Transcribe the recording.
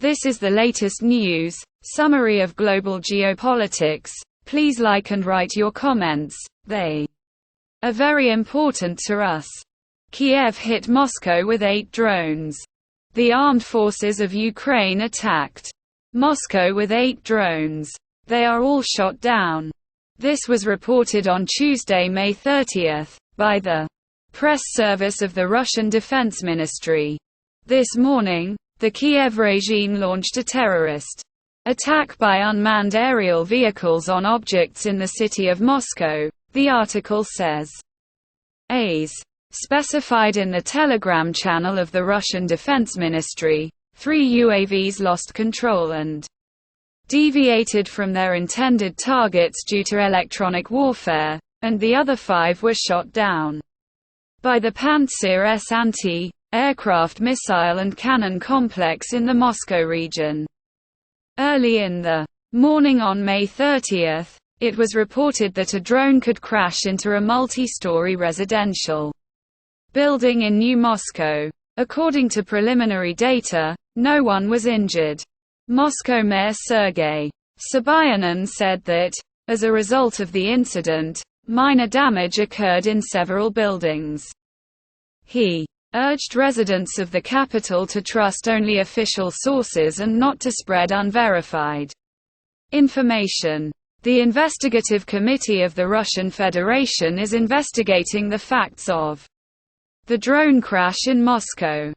This is the latest news, summary of global geopolitics. Please like and write your comments, they are very important to us. Kiev hit Moscow with 8 drones. The armed forces of Ukraine attacked Moscow with 8 drones. They are all shot down. This was reported on Tuesday, May 30, by the press service of the Russian Defense Ministry. This morning, the Kiev regime launched a terrorist attack by unmanned aerial vehicles on objects in the city of Moscow, the article says. As specified in the Telegram channel of the Russian Defense Ministry, 3 UAVs lost control and deviated from their intended targets due to electronic warfare, and the other 5 were shot down by the Pantsir S anti-aircraft missile and cannon complex in the Moscow region. Early in the morning on May 30, it was reported that a drone could crash into a multi-story residential building in New Moscow. According to preliminary data, no one was injured. Moscow Mayor Sergei Sobyanin said that, as a result of the incident, minor damage occurred in several buildings. He urged residents of the capital to trust only official sources and not to spread unverified information. The investigative committee of the Russian Federation is investigating the facts of the drone crash in Moscow.